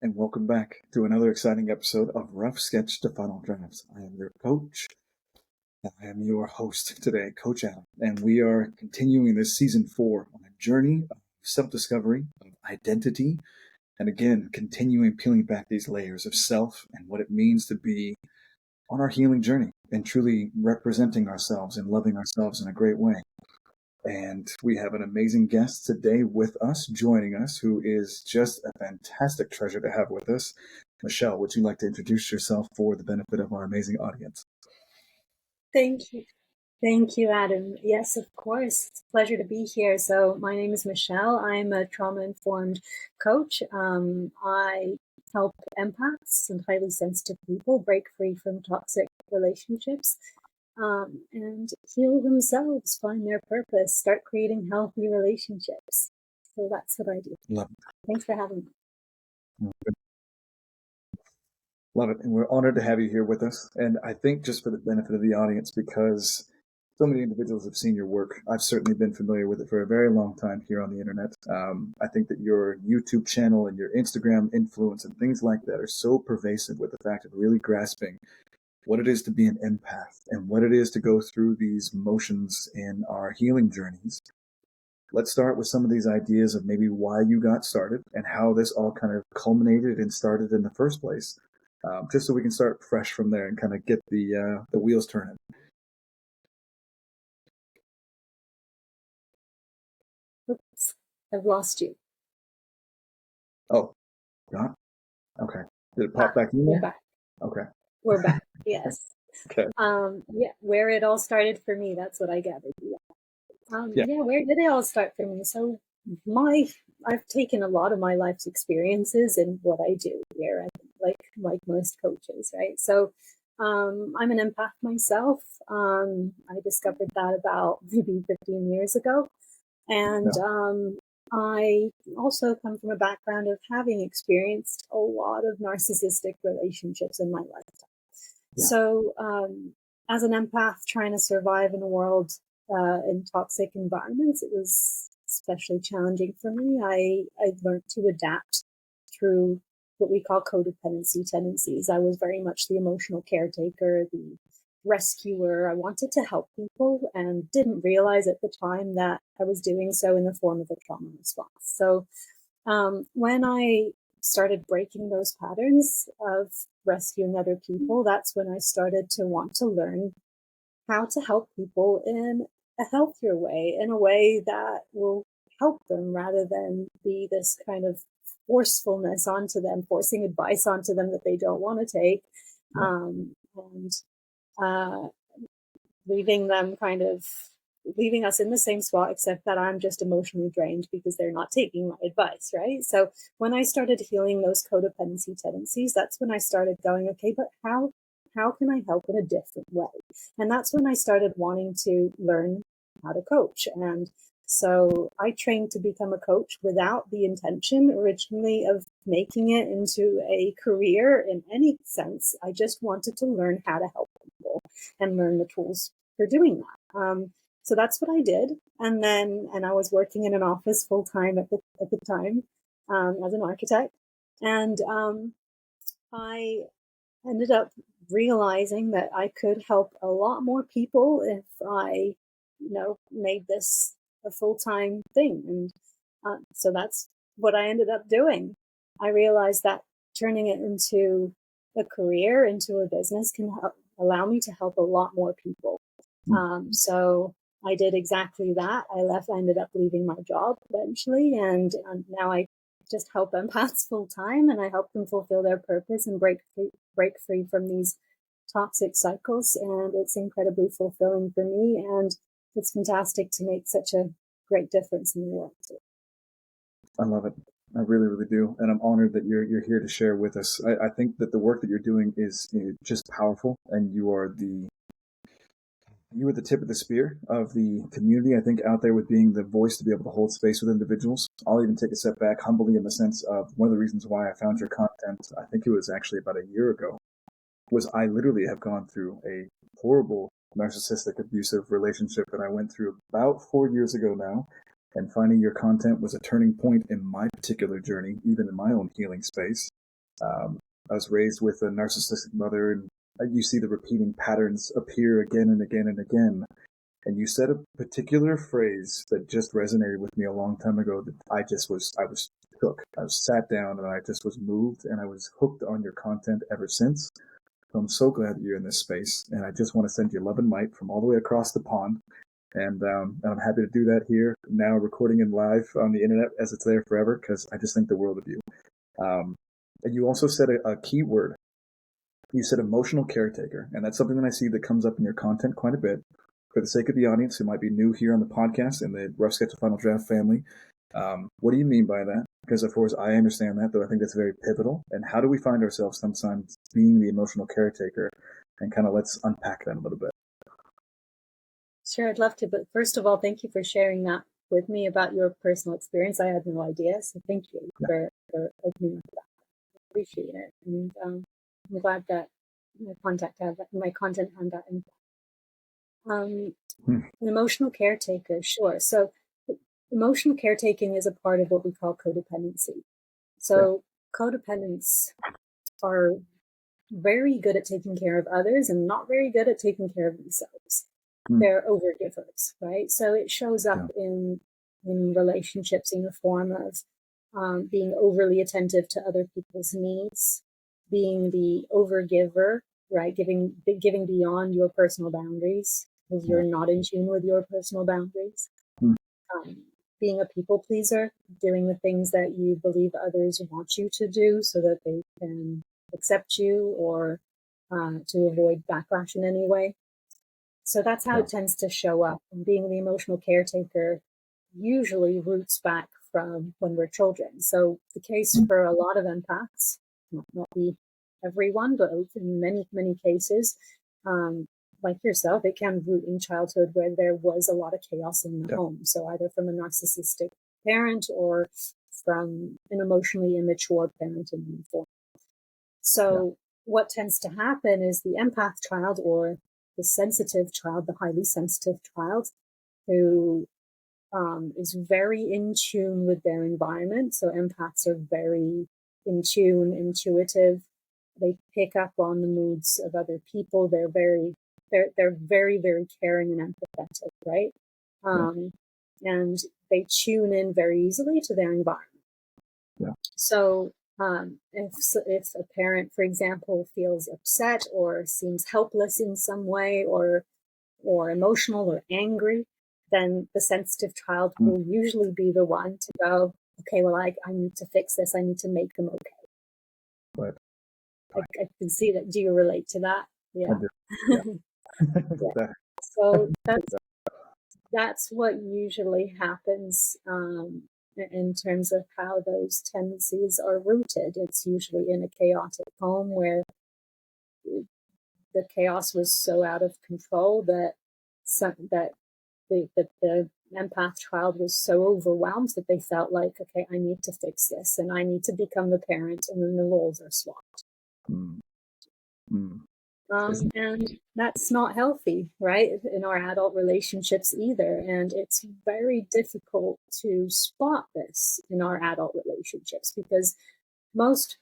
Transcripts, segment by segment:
and welcome back to another exciting episode of Rough Sketch to Final Drafts. I am your coach, and I am your host today, Coach Adam, and we are continuing this season 4 on a journey of self-discovery, of identity, and again, continuing peeling back these layers of self and what it means to be on our healing journey and truly representing ourselves and loving ourselves in a great way. And we have an amazing guest today with us, joining us, who is just a fantastic treasure to have with us. Michelle, would you like to introduce yourself for the benefit of our amazing audience? Thank you. Thank you, Adam. Yes, of course. It's a pleasure to be here. So my name is Michelle. I'm a trauma-informed coach. I help empaths and highly sensitive people break free from toxic relationships and heal themselves, find their purpose, start creating healthy relationships. So that's what I do. Love it. Thanks for having me. Love it. And we're honored to have you here with us. And I think just for the benefit of the audience, because so many individuals have seen your work, I've certainly been familiar with it for a very long time here on the internet. I think that your YouTube channel and your Instagram influence and things like that are so pervasive with the fact of really grasping what it is to be an empath and what it is to go through these motions in our healing journeys. Let's start with some of these ideas of maybe why you got started and how this all kind of culminated and started in the first place, just so we can start fresh from there and kind of get the wheels turning. Oops, I've lost you. Oh, God. Okay. Did it pop back in We're there? back. Okay. We're back. Yes. Okay. Yeah, where it all started for me, that's what I gathered. Yeah, where did it all start for me? So I've taken a lot of my life's experiences in what I do here, like most coaches, right? So I'm an empath myself. I discovered that about maybe 15 years ago. And I also come from a background of having experienced a lot of narcissistic relationships in my lifetime. Yeah. So as an empath trying to survive in a world in toxic environments, it was especially challenging for me. I learned to adapt through what we call codependency tendencies. I was very much the emotional caretaker, the rescuer. I wanted to help people and didn't realize at the time that I was doing so in the form of a trauma response. So when I started breaking those patterns of rescuing other people, that's when I started to want to learn how to help people in a healthier way, in a way that will help them rather than be this kind of forcefulness onto them, forcing advice onto them that they don't want to take, and leaving us in the same spot, except that I'm just emotionally drained because they're not taking my advice, right? So when I started healing those codependency tendencies, that's when I started going, okay, but how can I help in a different way? And that's when I started wanting to learn how to coach. And so I trained to become a coach without the intention originally of making it into a career in any sense. I just wanted to learn how to help people and learn the tools for doing that. So that's what I did. And I was working in an office full time at the time as an architect. And I ended up realizing that I could help a lot more people if I, made this a full-time thing. And so that's what I ended up doing. I realized that turning it into a career, into a business can allow me to help a lot more people. So I did exactly that. I ended up leaving my job eventually, and now I just help empaths full time, and I help them fulfill their purpose and break free from these toxic cycles. And it's incredibly fulfilling for me, and it's fantastic to make such a great difference in the world. I love it. I really, really do. And I'm honored that you're here to share with us. I think that the work that you're doing is just powerful, and you are the tip of the spear of the community, I think, out there with being the voice to be able to hold space with individuals. I'll even take a step back humbly in the sense of one of the reasons why I found your content, I think it was actually about a year ago, was I literally have gone through a horrible narcissistic abusive relationship that I went through about 4 years ago now. And finding your content was a turning point in my particular journey, even in my own healing space. I was raised with a narcissistic mother, and you see the repeating patterns appear again and again and again. And you said a particular phrase that just resonated with me a long time ago that I was hooked. I was sat down and I just was moved, and I was hooked on your content ever since. So I'm so glad that you're in this space, and I just want to send you love and light from all the way across the pond. And I'm happy to do that here now, recording in live on the internet as it's there forever, because I just think the world of you. And you also said a key word. You said emotional caretaker, and that's something that I see that comes up in your content quite a bit. For the sake of the audience who might be new here on the podcast in the Rough Sketch to Final Draft family, what do you mean by that? Because, of course, I understand that, though I think that's very pivotal. And how do we find ourselves sometimes being the emotional caretaker? And kind of let's unpack that a little bit. Sure, I'd love to. But first of all, thank you for sharing that with me about your personal experience. I had no idea. So thank you for opening up that. I appreciate it. And I'm glad that my content had that impact. An emotional caretaker, sure. So emotional caretaking is a part of what we call codependency. So codependents are very good at taking care of others and not very good at taking care of themselves. They're overgivers, right? So it shows up in relationships in the form of being overly attentive to other people's needs, being the overgiver, right? Giving beyond your personal boundaries because you're not in tune with your personal boundaries. Being a people pleaser, doing the things that you believe others want you to do so that they can accept you or to avoid backlash in any way. So that's how it tends to show up. And being the emotional caretaker usually roots back from when we're children. So the case for a lot of empaths, not be everyone, but in many, many cases, like yourself, it can root in childhood where there was a lot of chaos in the home. So either from a narcissistic parent or from an emotionally immature parent in the form. So what tends to happen is the empath child or the sensitive child, the highly sensitive child, who is very in tune with their environment. So empaths are very in tune, intuitive. They pick up on the moods of other people. They're very, very caring and empathetic, right? And they tune in very easily to their environment. So if a parent, for example, feels upset or seems helpless in some way or emotional or angry, then the sensitive child will usually be the one to go, okay, well, I need to fix this. I need to make them okay. Right. I can see that. Do you relate to that? Yeah. I do. Yeah. So that's what usually happens in terms of how those tendencies are rooted. It's usually in a chaotic home where the chaos was so out of control that the empath child was so overwhelmed that they felt like, okay, I need to fix this and I need to become the parent, and then the roles are swapped. And that's not healthy, right? In our adult relationships either. And it's very difficult to spot this in our adult relationships because most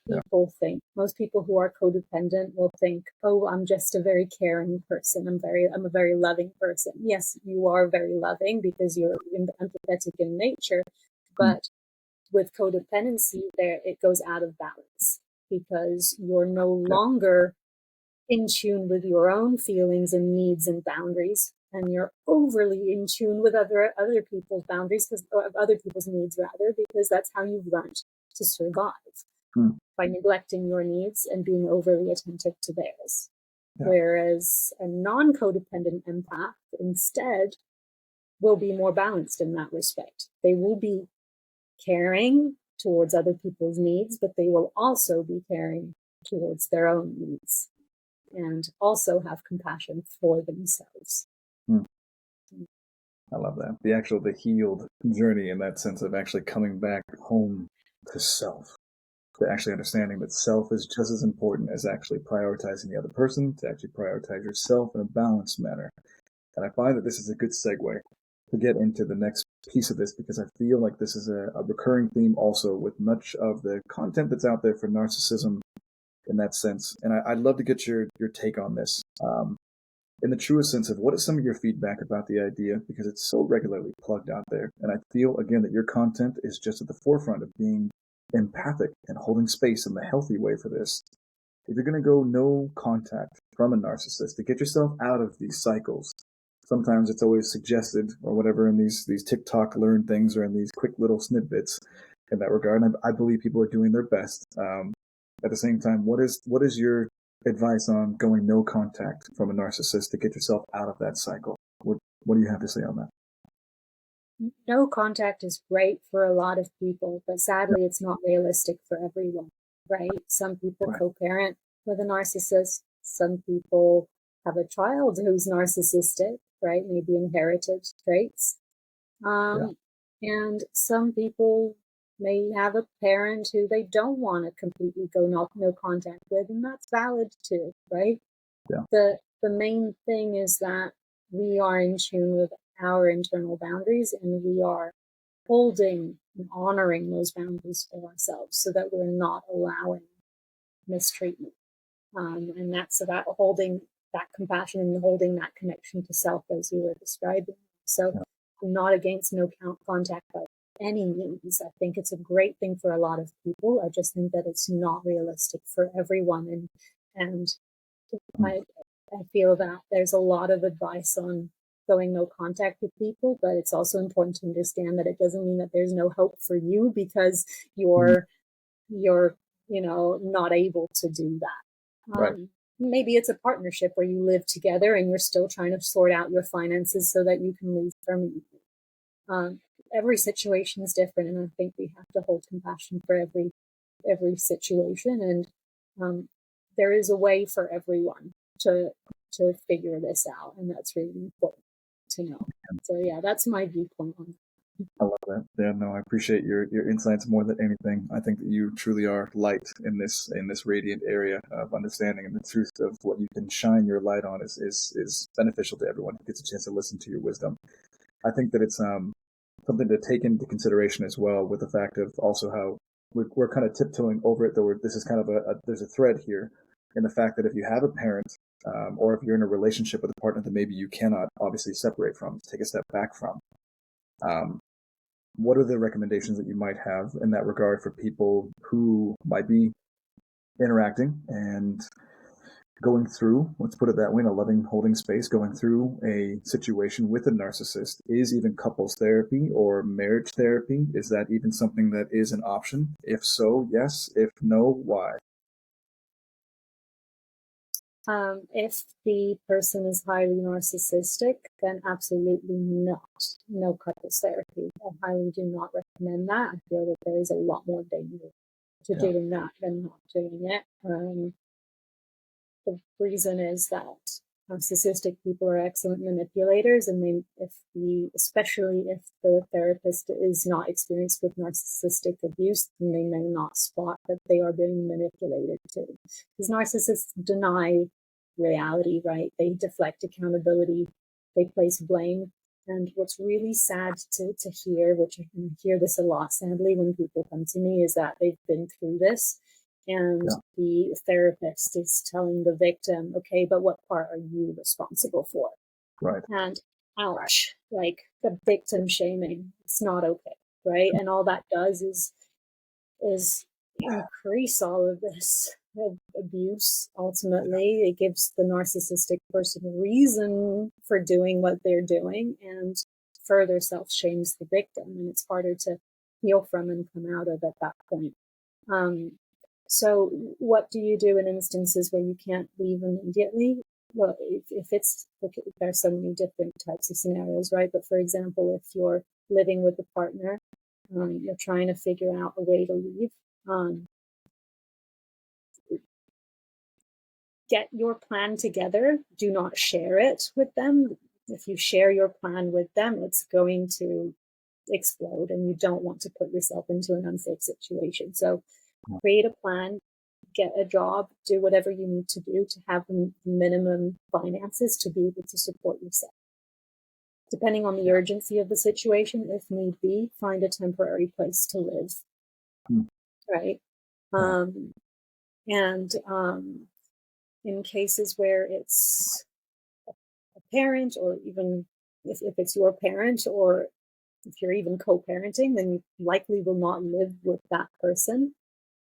people who are codependent will think, oh, I'm just a very caring person. I'm a very loving person. Yes, you are very loving because you're empathetic in nature, but with codependency, it goes out of balance because you're no longer in tune with your own feelings and needs and boundaries, and you're overly in tune with other people's boundaries, other people's needs rather, because that's how you've learned to survive. By neglecting your needs and being overly attentive to theirs. Whereas a non-codependent empath instead will be more balanced in that respect. They will be caring towards other people's needs, but they will also be caring towards their own needs and also have compassion for themselves. I love that. The healed journey in that sense of actually coming back home to self. To actually understanding that self is just as important as actually prioritizing the other person, to actually prioritize yourself in a balanced manner. And I find that this is a good segue to get into the next piece of this, because I feel like this is a recurring theme also with much of the content that's out there for narcissism in that sense. And I'd love to get your take on this. In the truest sense of what is some of your feedback about the idea, because it's so regularly plugged out there. And I feel, again, that your content is just at the forefront of being empathic and holding space in the healthy way for this. If you're going to go no contact from a narcissist to get yourself out of these cycles, sometimes it's always suggested or whatever in these TikTok learn things or in these quick little snippets in that regard. And I believe people are doing their best. At the same time, what is your advice on going no contact from a narcissist to get yourself out of that cycle? What do you have to say on that? No contact is great for a lot of people, but sadly, it's not realistic for everyone, right? Some people co-parent with a narcissist. Some people have a child who's narcissistic, right? Maybe inherited traits. And some people may have a parent who they don't want to completely go no contact with, and that's valid too, right? Yeah. The main thing is that we are in tune with our internal boundaries, and we are holding and honoring those boundaries for ourselves so that we're not allowing mistreatment. And that's about holding that compassion and holding that connection to self, as you were describing. So I'm not against no contact by any means. I think it's a great thing for a lot of people. I just think that it's not realistic for everyone. And I feel that there's a lot of advice on going no contact with people, but it's also important to understand that it doesn't mean that there's no hope for you because you're not able to do that. Maybe it's a partnership where you live together and you're still trying to sort out your finances so that you can leave permanently. Every situation is different, and I think we have to hold compassion for every situation, and there is a way for everyone to figure this out, and that's really important to know. So yeah, that's my viewpoint on it. I love that. Yeah, no, I appreciate your insights more than anything. I think that you truly are light in this radiant area of understanding, and the truth of what you can shine your light on is beneficial to everyone who gets a chance to listen to your wisdom. I think that it's something to take into consideration as well, with the fact of also how we're kind of tiptoeing over it, though this is kind of there's a thread here in the fact that if you have a parent or if you're in a relationship with a partner that maybe you cannot obviously separate from, take a step back from, what are the recommendations that you might have in that regard for people who might be interacting and going through, let's put it that way, in a loving, holding space, going through a situation with a narcissist? Is even couples therapy or marriage therapy, is that even something that is an option? If so, yes. If no, why? If the person is highly narcissistic, then absolutely not. No couples therapy. I highly do not recommend that. I feel that there is a lot more danger to doing that than not doing it. The reason is that narcissistic people are excellent manipulators, and especially if the therapist is not experienced with narcissistic abuse, then they may not spot that they are being manipulated too. Because narcissists deny reality, right? They deflect accountability, they place blame. And what's really sad to hear, which I hear this a lot, sadly, when people come to me, is that they've been through this. And the therapist is telling the victim, okay, but what part are you responsible for? Right. And ouch, like the victim shaming, it's not okay, right? And all that does is increase all of this abuse. Ultimately, it gives the narcissistic person a reason for doing what they're doing and further self-shames the victim, and it's harder to heal from and come out of at that point. So what do you do in instances where you can't leave immediately? Well, if it's, there's so many different types of scenarios, right? But for example, if you're living with a partner, you're trying to figure out a way to leave, get your plan together. Do not share it with them. If you share your plan with them, it's going to explode, and you don't want to put yourself into an unsafe situation. So create a plan, get a job, do whatever you need to do to have the minimum finances to be able to support yourself. depending on the urgency of the situation, if need be, find a temporary place to live. Right? And in cases where it's a parent, or even if it's your parent, or if you're even co-parenting, then you likely will not live with that person.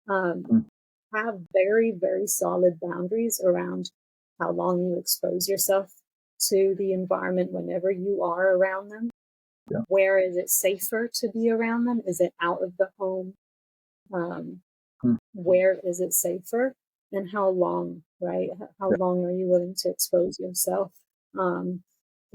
Have very, very solid boundaries around how long you expose yourself to the environment whenever you are around them. Yeah. Where is it safer to be around them? Is it out of the home? Where is it safer? And how long, right? How long are you willing to expose yourself? And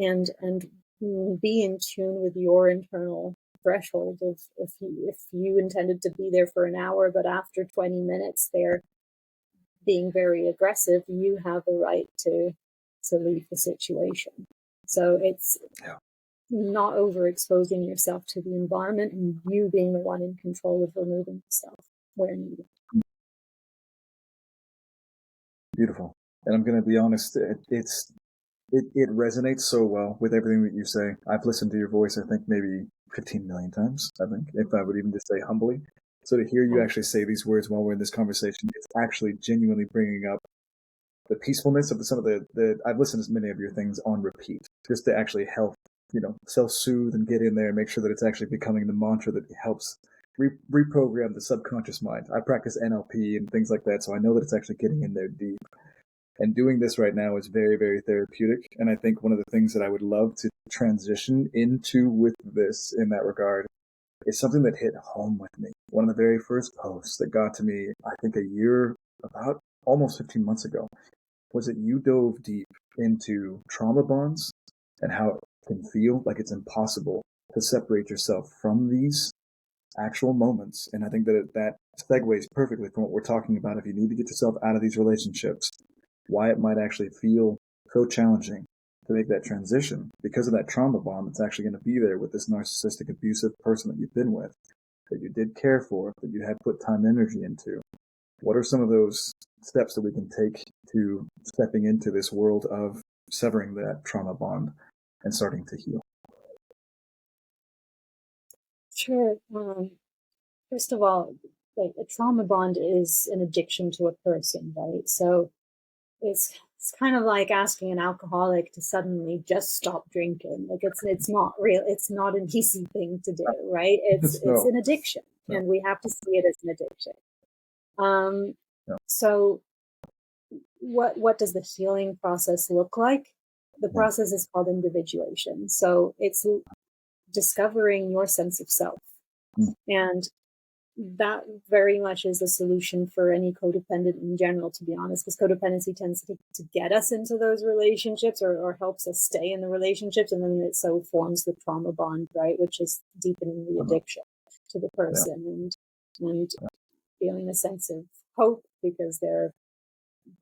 be in tune with your internal threshold of if you intended to be there for an hour, but after 20 minutes they're being very aggressive, you have the right to leave the situation. So it's not overexposing yourself to the environment, and you being the one in control of removing yourself where needed. Beautiful. And I'm going to be honest, it resonates so well with everything that you say. I've listened to your voice, I think, maybe 15 million times, I think, if I would even just say humbly. So to hear you actually say these words while we're in this conversation, it's actually genuinely bringing up the peacefulness of some of the I've listened to many of your things on repeat, just to actually help, self-soothe and get in there and make sure that it's actually becoming the mantra that helps reprogram the subconscious mind. I practice NLP and things like that, so I know that it's actually getting in there deep. And doing this right now is very, very therapeutic. And I think one of the things that I would love to transition into with this in that regard is something that hit home with me. One of the very first posts that got to me, I think about almost 15 months ago, was that you dove deep into trauma bonds and how it can feel like it's impossible to separate yourself from these actual moments. And I think that segues perfectly from what we're talking about. If you need to get yourself out of these relationships, why it might actually feel so challenging to make that transition because of that trauma bond that's actually going to be there with this narcissistic, abusive person that you've been with, that you did care for, that you had put time and energy into. What are some of those steps that we can take to stepping into this world of severing that trauma bond and starting to heal? Sure. First of all, like, a trauma bond is an addiction to a person, right? So it's kind of like asking an alcoholic to suddenly just stop drinking. Like, it's not real. It's not an easy thing to do, right? It's an addiction, and we have to see it as an addiction. So what does the healing process look like? The process is called individuation. So it's discovering your sense of self. And that very much is a solution for any codependent in general, to be honest, because codependency tends to get us into those relationships or helps us stay in the relationships. And then it so forms the trauma bond, right? Which is deepening the addiction to the person and feeling a sense of hope because they're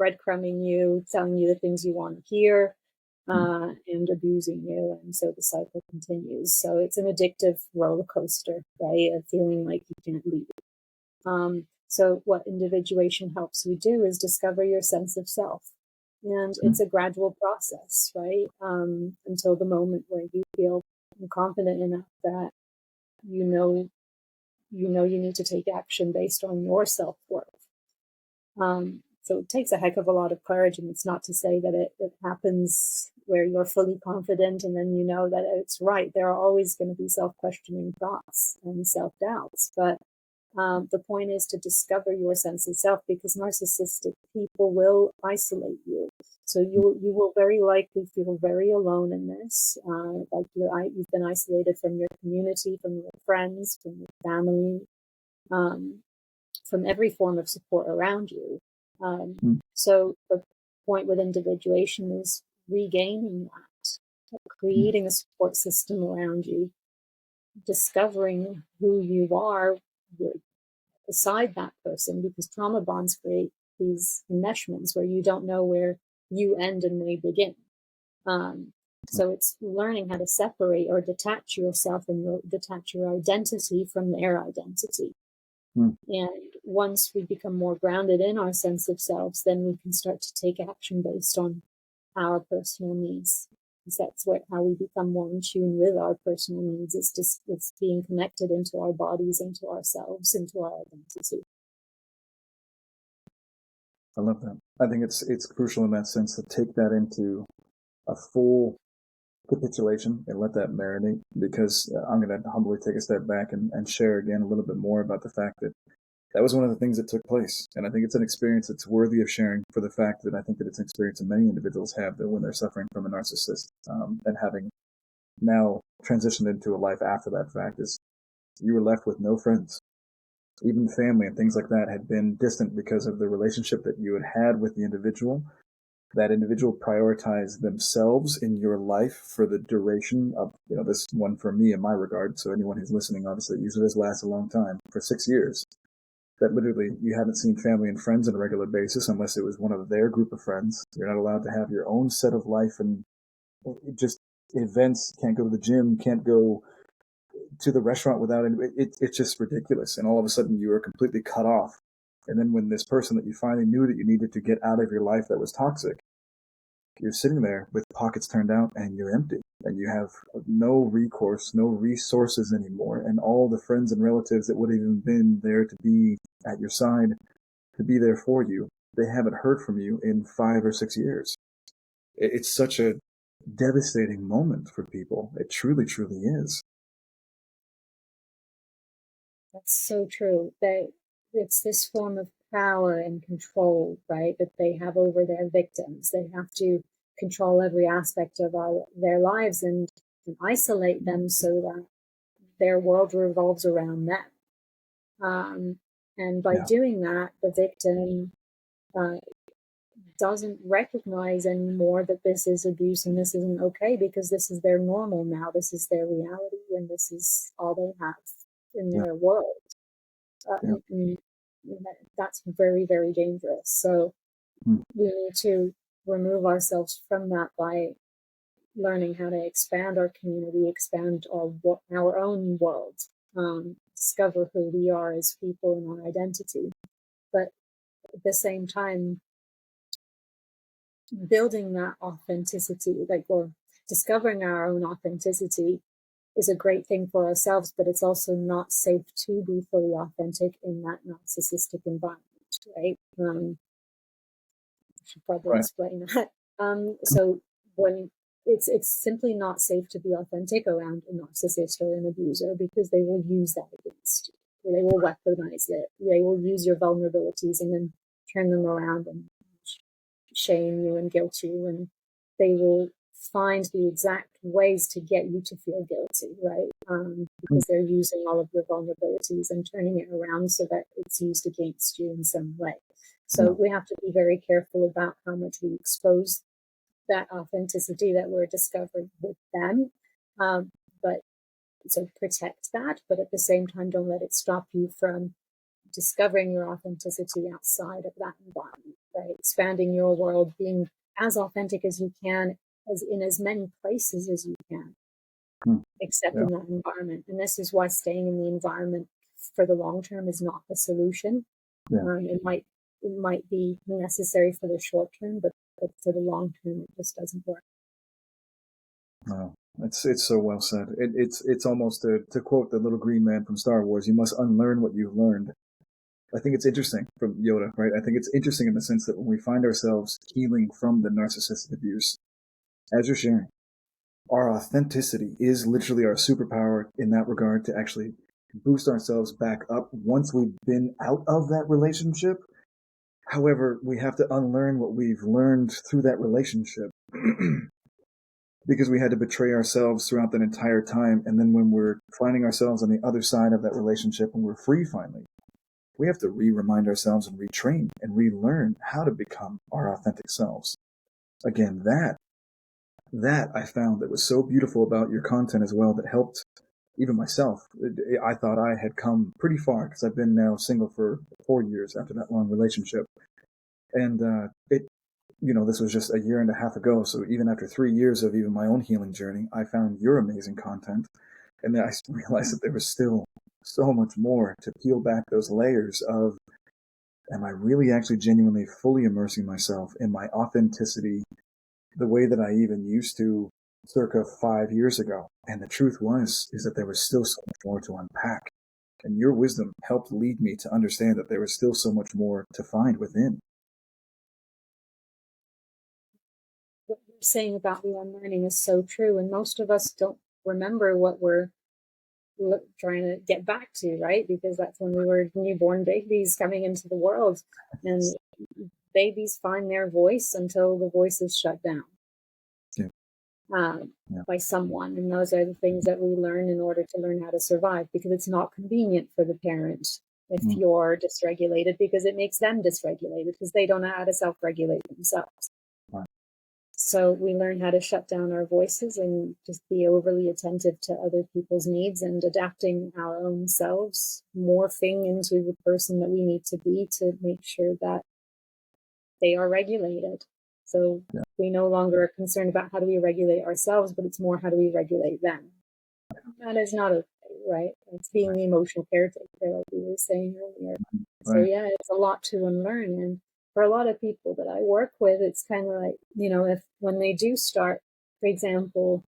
breadcrumbing you, telling you the things you want to hear, and abusing you. And so the cycle continues. So it's an addictive roller coaster, right? Of feeling like you can't leave. So what individuation helps you do is discover your sense of self. And it's a gradual process, right? Until the moment where you feel confident enough that you know you need to take action based on your self-worth. So it takes a heck of a lot of courage, and it's not to say that it happens where you're fully confident and then you know that it's right. There are always going to be self-questioning thoughts and self-doubts, but the point is to discover your sense of self, because narcissistic people will isolate you. So you will very likely feel very alone in this. Like you've been isolated from your community, from your friends, from your family, from every form of support around you. So the point with individuation is regaining that, creating a support system around you, discovering who you are beside that person, because trauma bonds create these enmeshments where you don't know where you end and they begin. So it's learning how to separate or detach yourself and detach your identity from their identity. And once we become more grounded in our sense of selves, then we can start to take action based on our personal needs. That's how we become more in tune with our personal needs. It's being connected into our bodies, into ourselves, into our identity. I love that. I think it's crucial in that sense to take that into a full capitulation and let that marinate, because I'm going to humbly take a step back and share again a little bit more about the fact that that was one of the things that took place. And I think it's an experience that's worthy of sharing, for the fact that I think that it's an experience that many individuals have, that when they're suffering from a narcissist, and having now transitioned into a life after that fact, is you were left with no friends. Even family and things like that had been distant because of the relationship that you had with the individual. That individual prioritized themselves in your life for the duration of, this one for me in my regard. So anyone who's listening, obviously, usually this lasts a long time, for 6 years. That literally you haven't seen family and friends on a regular basis unless it was one of their group of friends. You're not allowed to have your own set of life and just events. Can't go to the gym, can't go to the restaurant without it's just ridiculous. And all of a sudden you are completely cut off. And then when this person that you finally knew that you needed to get out of your life that was toxic, you're sitting there with pockets turned out and you're empty, and you have no recourse, no resources anymore. And all the friends and relatives that would have even been there to be at your side, to be there for you, they haven't heard from you in 5 or 6 years. It's such a devastating moment for people. It truly, truly is. That's so true. It's this form of power and control, right, that they have over their victims. They have to control every aspect of their lives and isolate them so that their world revolves around them. And by doing that, the victim doesn't recognize anymore that this is abuse and this isn't okay, because this is their normal now. This is their reality, and this is all they have in their world. And that's very, very dangerous. So we need to remove ourselves from that by learning how to expand our community, expand our own world, discover who we are as people and our identity. But at the same time, building that authenticity, or discovering our own authenticity, is a great thing for ourselves, but it's also not safe to be fully authentic in that narcissistic environment, right? I should probably explain that. So when it's simply not safe to be authentic around a narcissist or an abuser, because they will use that against you. They will weaponize it. They will use your vulnerabilities and then turn them around and shame you and guilt you, and they will find the exact ways to get you to feel guilty, right? Because they're using all of your vulnerabilities and turning it around so that it's used against you in some way. So we have to be very careful about how much we expose that authenticity that we're discovering with them. But so protect that, but at the same time, don't let it stop you from discovering your authenticity outside of that environment, right? Expanding your world, being as authentic as you can, as in as many places as you can, except in that environment. And this is why staying in the environment for the long term is not the solution. It might be necessary for the short term, but for the long term, it just doesn't work. Wow. It's so well said. It's almost to quote the little green man from Star Wars, you must unlearn what you've learned. I think it's interesting from Yoda, right? I think it's interesting in the sense that when we find ourselves healing from the narcissistic abuse, as you're sharing, our authenticity is literally our superpower in that regard, to actually boost ourselves back up once we've been out of that relationship. However, we have to unlearn what we've learned through that relationship because we had to betray ourselves throughout that entire time. And then when we're finding ourselves on the other side of that relationship and we're free finally, we have to remind ourselves and retrain and relearn how to become our authentic selves. Again, that I found that was so beautiful about your content as well, that helped even myself. I thought I had come pretty far because I've been now single for 4 years after that long relationship. And this was just a year and a half ago. So even after 3 years of even my own healing journey, I found your amazing content. And then I realized that there was still so much more to peel back those layers of, am I really actually genuinely fully immersing myself in my authenticity, the way that I even used to circa 5 years ago. And the truth is that there was still so much more to unpack. And your wisdom helped lead me to understand that there was still so much more to find within. What you're saying about the unlearning is so true. And most of us don't remember what we're trying to get back to, right? Because that's when we were newborn babies coming into the world. And babies find their voice until the voice is shut down. By someone. And those are the things that we learn in order to learn how to survive, because it's not convenient for the parent if you're dysregulated, because it makes them dysregulated because they don't know how to self-regulate themselves. Right. So we learn how to shut down our voices and just be overly attentive to other people's needs and adapting our own selves, morphing into the person that we need to be to make sure that they are regulated. So we no longer are concerned about how do we regulate ourselves, but it's more how do we regulate them. That is not okay, right? It's being the emotional caretaker, like we were saying earlier. So yeah, it's a lot to unlearn. And for a lot of people that I work with, it's kind of like, if when they do start, for example,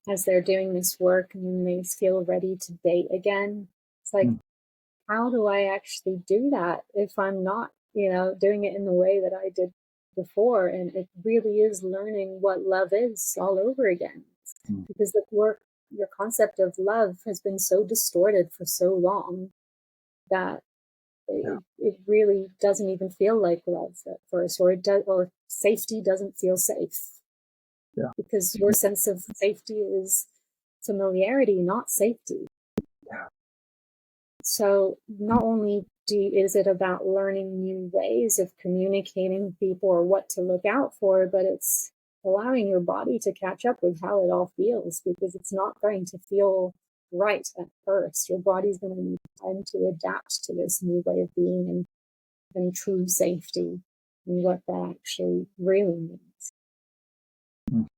as they're doing this work and they feel ready to date again, it's like, how do I actually do that if I'm not, doing it in the way that I did before? And it really is learning what love is all over again, because your concept of love has been so distorted for so long that it really doesn't even feel like love at first, or safety doesn't feel safe, because your sense of safety is familiarity, not safety. So not only is it about learning new ways of communicating with people or what to look out for, but it's allowing your body to catch up with how it all feels, because it's not going to feel right at first. Your body's going to need time to adapt to this new way of being and true safety and what that actually really means.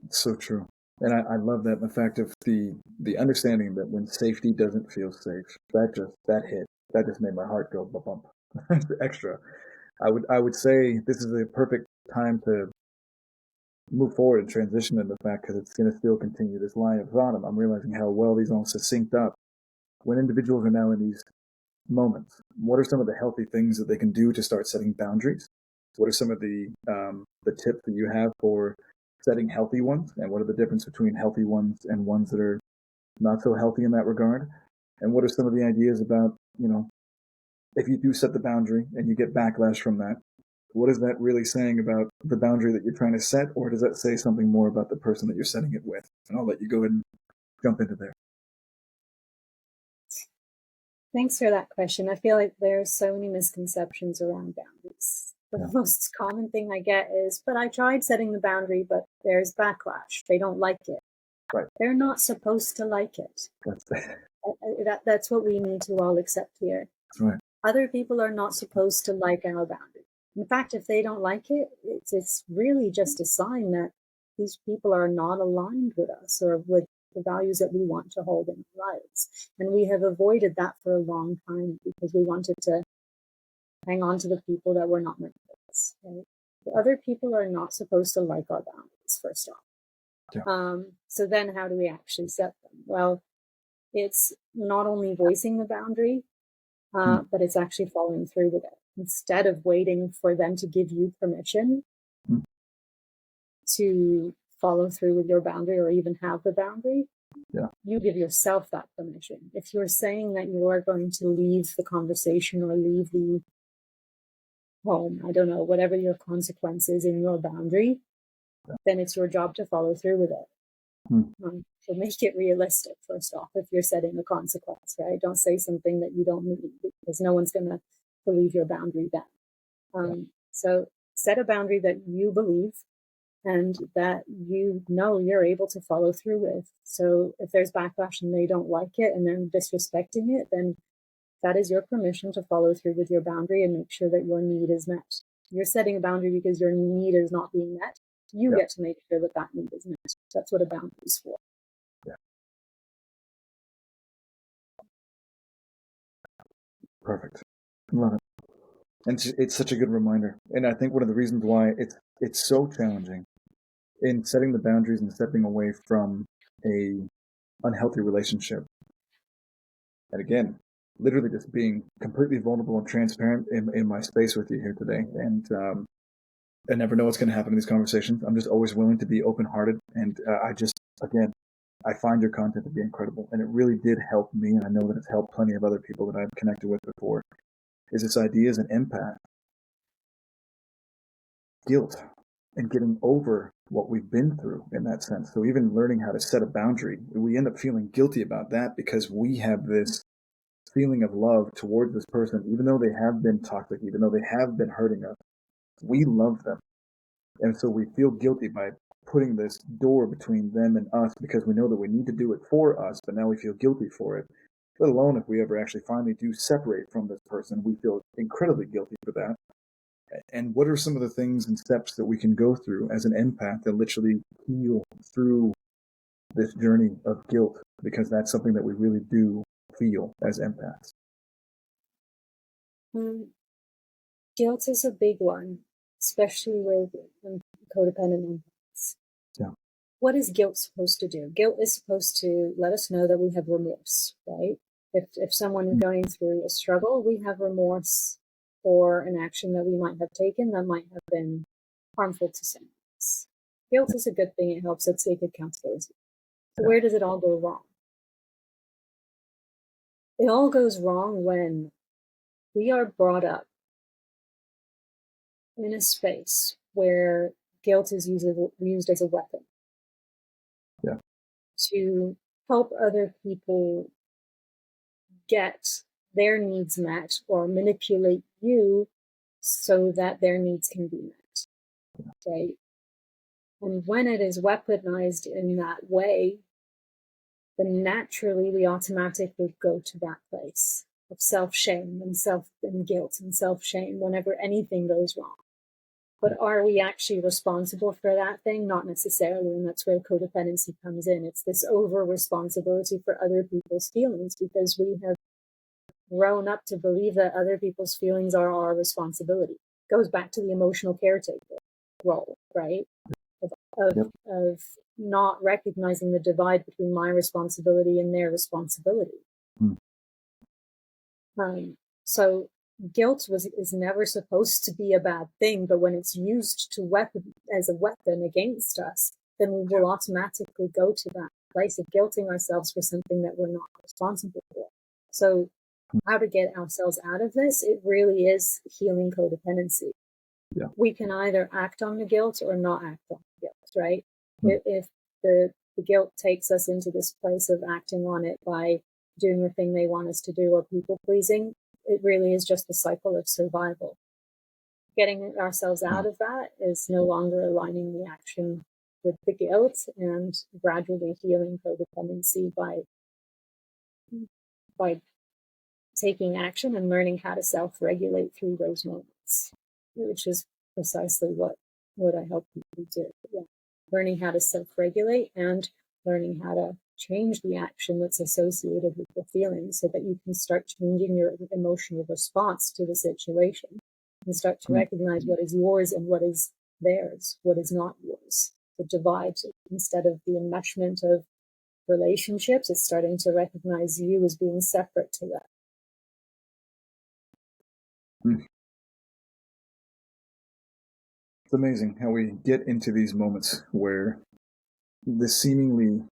It's so true. And I love that, the fact of the understanding that when safety doesn't feel safe, that just made my heart go bump. Extra. I would say this is a perfect time to move forward and transition into the fact, because it's going to still continue this line of thought. I'm realizing how well these all synced up. When individuals are now in these moments, what are some of the healthy things that they can do to start setting boundaries? What are some of the tips that you have for setting healthy ones, and what are the difference between healthy ones and ones that are not so healthy in that regard? And what are some of the ideas about, if you do set the boundary and you get backlash from that, what is that really saying about the boundary that you're trying to set, or does that say something more about the person that you're setting it with? And I'll let you go ahead and jump into there. Thanks for that question. I feel like there's so many misconceptions around boundaries. The most common thing I get is, but I tried setting the boundary, but there's backlash. They don't like it. Right. They're not supposed to like it. That's what we need to all accept here. That's right. Other people are not supposed to like our boundary. In fact, if they don't like it, it's really just a sign that these people are not aligned with us or with the values that we want to hold in our lives. And we have avoided that for a long time because we wanted to hang on to the people that were not meant for us. Right? The other people are not supposed to like our boundaries, first off. Yeah. So then how do we actually set them? Well, it's not only voicing the boundary, but it's actually following through with it. Instead of waiting for them to give you permission to follow through with your boundary or even have the boundary, you give yourself that permission. If you're saying that you are going to leave the conversation or leave the home, I don't know, whatever your consequence is in your boundary, then it's your job to follow through with it. So make it realistic, first off, if you're setting a consequence, right? Don't say something that you don't mean, because no one's going to believe your boundary then. So set a boundary that you believe and that you're able to follow through with. So if there's backlash and they don't like it and they're disrespecting it, then that is your permission to follow through with your boundary and make sure that your need is met. You're setting a boundary because your need is not being met. You get to make sure that need is met. That's what a boundary is for. Perfect. Love it. And it's such a good reminder. And I think one of the reasons why it's so challenging in setting the boundaries and stepping away from a unhealthy relationship. And again, literally just being completely vulnerable and transparent in my space with you here today. And I never know what's going to happen in these conversations. I'm just always willing to be open-hearted. And again, I find your content to be incredible. And it really did help me. And I know that it's helped plenty of other people that I've connected with before. Is this idea as an empath, guilt, and getting over what we've been through in that sense. So even learning how to set a boundary, we end up feeling guilty about that because we have this feeling of love towards this person, even though they have been toxic, even though they have been hurting us. We love them. And so we feel guilty by putting this door between them and us because we know that we need to do it for us, but now we feel guilty for it. Let alone if we ever actually finally do separate from this person, we feel incredibly guilty for that. And what are some of the things and steps that we can go through as an empath to literally heal through this journey of guilt? Because that's something that we really do feel as empaths. Guilt is a big one, especially with codependent empaths. Yeah. What is guilt supposed to do? Guilt is supposed to let us know that we have remorse, right? If someone is going through a struggle, we have remorse for an action that we might have taken that might have been harmful to someone else. Guilt is a good thing. It helps us take accountability. So where does it all go wrong? It all goes wrong when we are brought up in a space where guilt is used as a weapon. Yeah. To help other people get their needs met or manipulate you so that their needs can be met. Right? And when it is weaponized in that way, then naturally we automatically go to that place of self-shame and guilt and self-shame whenever anything goes wrong. But are we actually responsible for that thing? Not necessarily, and that's where codependency comes in. It's this over-responsibility for other people's feelings because we have grown up to believe that other people's feelings are our responsibility. It goes back to the emotional caretaker role, right? Of not recognizing the divide between my responsibility and their responsibility. So guilt is never supposed to be a bad thing, but when it's used as a weapon against us, then we will automatically go to that place of guilting ourselves for something that we're not responsible for. So how to get ourselves out of this, it really is healing codependency. Yeah. We can either act on the guilt or not act on the guilt, right? If the guilt takes us into this place of acting on it by doing the thing they want us to do or people pleasing, it really is just a cycle of survival. Getting ourselves out of that is no longer aligning the action with the guilt and gradually healing codependency by taking action and learning how to self-regulate through those moments, which is precisely what I help people do. Yeah. Learning how to self-regulate and learning how to change the action that's associated with the feeling so that you can start changing your emotional response to the situation and start to recognize what is yours and what is theirs, what is not yours. The divide, instead of the enmeshment of relationships, it's starting to recognize you as being separate to that. It's amazing how we get into these moments where the seemingly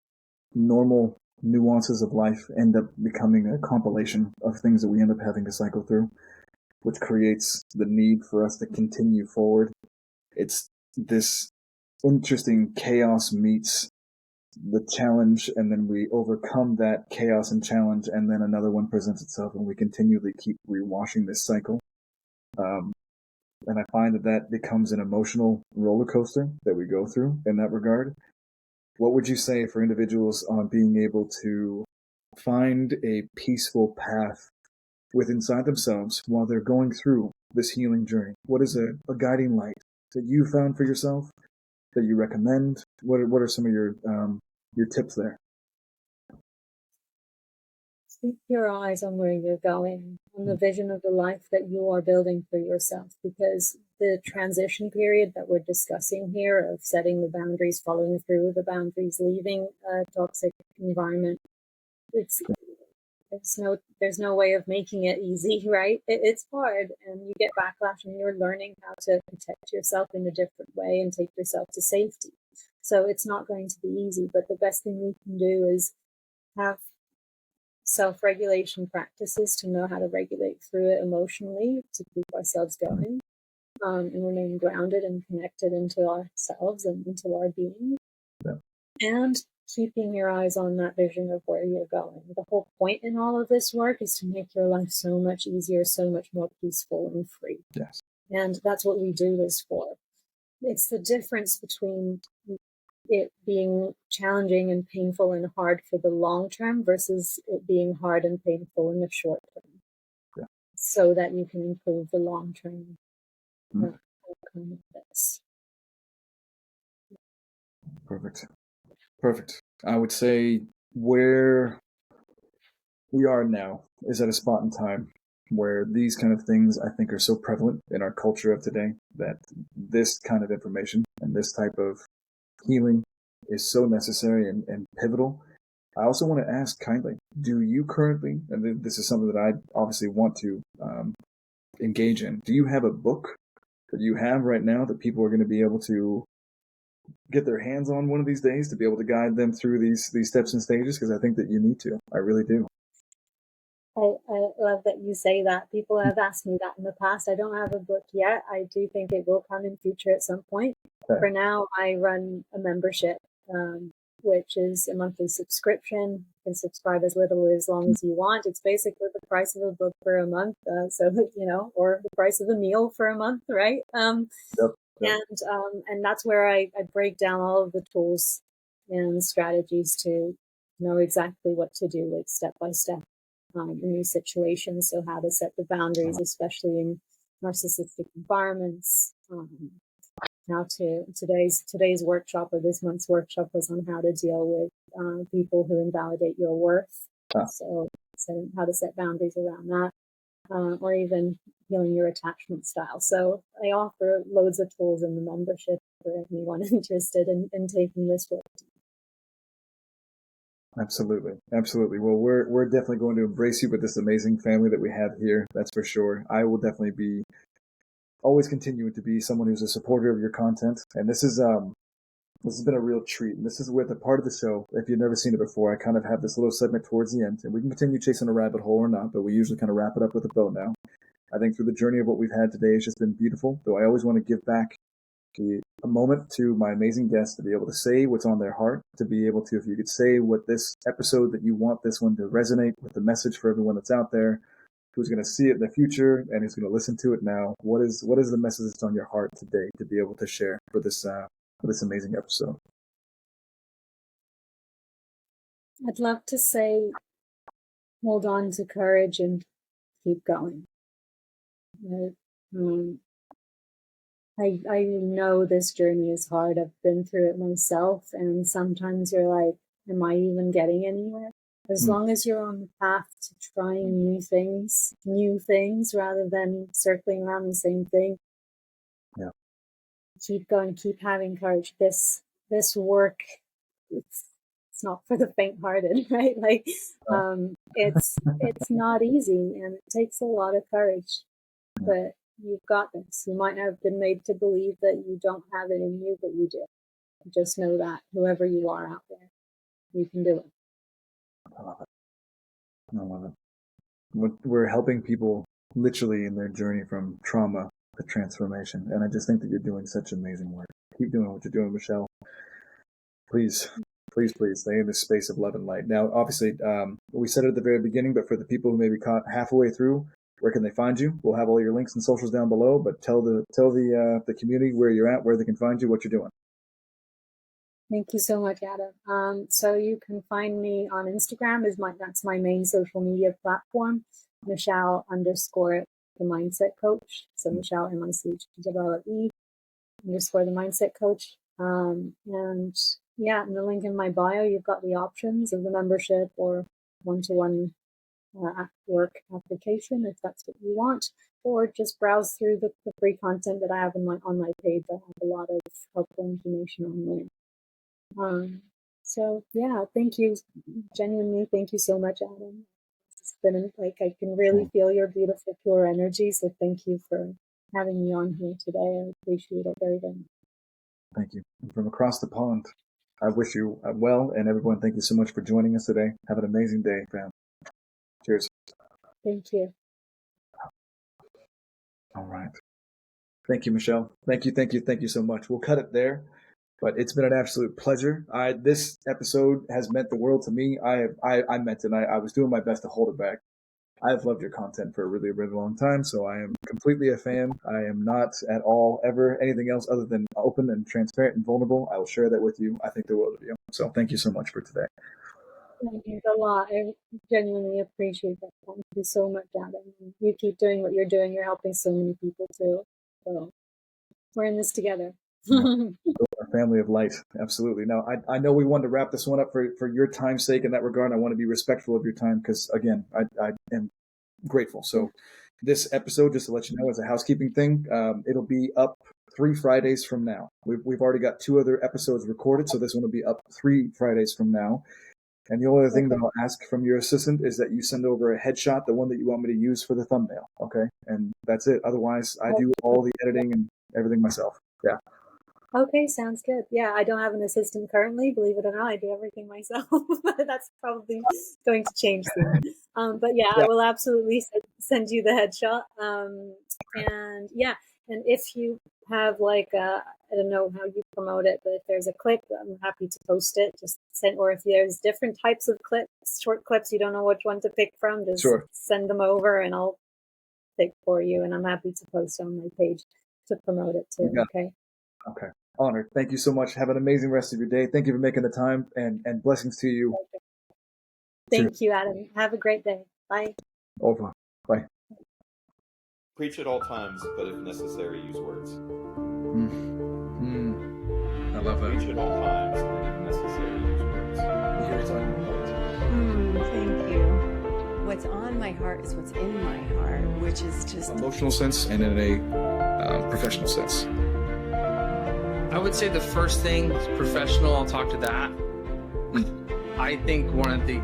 normal nuances of life end up becoming a compilation of things that we end up having to cycle through, which creates the need for us to continue forward. It's this interesting chaos meets the challenge, and then we overcome that chaos and challenge, and then another one presents itself, and we continually keep rewashing this cycle. And I find that becomes an emotional roller coaster that we go through in that regard. What would you say for individuals on being able to find a peaceful path within inside themselves while they're going through this healing journey? What is a guiding light that you found for yourself that you recommend? What are some of your tips there? Keep your eyes on where you're going, on the vision of the life that you are building for yourself, because the transition period that we're discussing here of setting the boundaries, following through with the boundaries, leaving a toxic environment, it's there's no way of making it easy, right? It's hard, and you get backlash, and you're learning how to protect yourself in a different way and take yourself to safety. So it's not going to be easy, but the best thing we can do is have self-regulation practices to know how to regulate through it emotionally, to keep ourselves going, and remain grounded and connected into ourselves and into our being. Yeah. And keeping your eyes on that vision of where you're going. The whole point in all of this work is to make your life so much easier, so much more peaceful and free. Yes. And that's what we do this for. It's the difference between it being challenging and painful and hard for the long term versus it being hard and painful in the short term. Yeah. So that you can improve the long term outcome of this. Perfect. I would say where we are now is at a spot in time where these kind of things I think are so prevalent in our culture of today that this kind of information and this type of healing is so necessary and pivotal. I also want to ask kindly, do you currently, and this is something that I obviously want to engage in, do you have a book that you have right now that people are going to be able to get their hands on one of these days to be able to guide them through these steps and stages? Because I think that you need to. I really do. I love that you say that. People have asked me that in the past. I don't have a book yet. I do think it will come in future at some point. Okay. For now, I run a membership, which is a monthly subscription. You can subscribe as little or as long as you want. It's basically the price of a book for a month. Or the price of a meal for a month, right? Yep. And that's where I break down all of the tools and strategies to know exactly what to do, like step by step. In these situations, so how to set the boundaries, especially in narcissistic environments. Today's workshop, or this month's workshop, was on how to deal with people who invalidate your worth. So how to set boundaries around that, or even healing your attachment style. So I offer loads of tools in the membership for anyone interested in taking this work. Absolutely. Well, we're definitely going to embrace you with this amazing family that we have here. That's for sure. I will definitely be always continuing to be someone who's a supporter of your content. And this has been a real treat. And this is where the part of the show, if you've never seen it before, I kind of have this little segment towards the end, and we can continue chasing a rabbit hole or not, but we usually kind of wrap it up with a bow now. I think through the journey of what we've had today, it's just been beautiful, though I always want to give back a moment to my amazing guests to be able to say what's on their heart, to be able to, if you could say what this episode that you want this one to resonate with the message for everyone that's out there, who's going to see it in the future and who's going to listen to it now. What is the message that's on your heart today to be able to share for this amazing episode? I'd love to say, hold on to courage and keep going. I know this journey is hard. I've been through it myself, and sometimes you're like, am I even getting anywhere? As long as you're on the path to trying new things rather than circling around the same thing. Yeah. Keep going, keep having courage. This work, it's not for the faint-hearted, right? Like, it's not easy, and it takes a lot of courage, but you've got this. You might have been made to believe that you don't have it in you, but you do. Just know that whoever you are out there, you can do it. I love it. We're helping people literally in their journey from trauma to transformation. And I just think that you're doing such amazing work. Keep doing what you're doing, Michelle. Please stay in this space of love and light. Now, obviously, we said it at the very beginning, but for the people who maybe caught halfway through, where can they find you? We'll have all your links and socials down below, but tell the community where you're at, where they can find you, what you're doing. Thank you so much, Adam. So you can find me on Instagram. That's my main social media platform. Michelle _ the mindset coach. So Michelle MICHELLE _ the mindset coach. And in the link in my bio, you've got the options of the membership or one-to-one work application if that's what you want, or just browse through the free content that I have on my page. I have a lot of helpful information on there. So yeah, thank you. Genuinely, thank you so much, Adam. It's been like, I can really feel your beautiful, pure energy. So thank you for having me on here today. I appreciate it very, very much. Thank you. And from across the pond, I wish you well, and everyone, thank you so much for joining us today. Have an amazing day, fam. Cheers. Thank you. All right. Thank you, Michelle. Thank you so much. We'll cut it there, but it's been an absolute pleasure. This episode has meant the world to me. I meant it. I was doing my best to hold it back. I've loved your content for a really, really long time, so I am completely a fan. I am not at all ever anything else other than open and transparent and vulnerable. I will share that with you. I think the world of you. So thank you so much for today. Thank you a lot. I genuinely appreciate that. Thank you so much, Adam. You keep doing what you're doing. You're helping so many people too. So we're in this together. A family of light. Absolutely. Now, I know we wanted to wrap this one up for your time's sake in that regard. I want to be respectful of your time because, again, I am grateful. So this episode, just to let you know, is a housekeeping thing. It'll be up 3 Fridays from now. We've already got 2 other episodes recorded, so this one will be up 3 Fridays from now. And the only other thing that I'll ask from your assistant is that you send over a headshot, the one that you want me to use for the thumbnail. Okay. And that's it. Otherwise, I do all the editing and everything myself. Yeah. Okay, sounds good. Yeah, I don't have an assistant currently, believe it or not. I do everything myself. That's probably going to change soon. But yeah, I will absolutely send you the headshot. And yeah, and if you have like, I don't know how you promote it, but if there's a clip, I'm happy to post it. Just send, or if there's different types of clips, short clips, you don't know which one to pick from, just send them over and I'll pick for you. And I'm happy to post on my page to promote it too. Okay. Okay. Honored. Thank you so much. Have an amazing rest of your day. Thank you for making the time, and blessings to you. Thank you, Adam. Have a great day. Bye. Over. Bye. Preach at all times, but if necessary, use words. I love that. Preach at all times, but if necessary, use words. Thank you. What's on my heart is what's in my heart, which is just emotional sense and in a professional sense. I would say the first thing is professional. I'll talk to that. I think one of the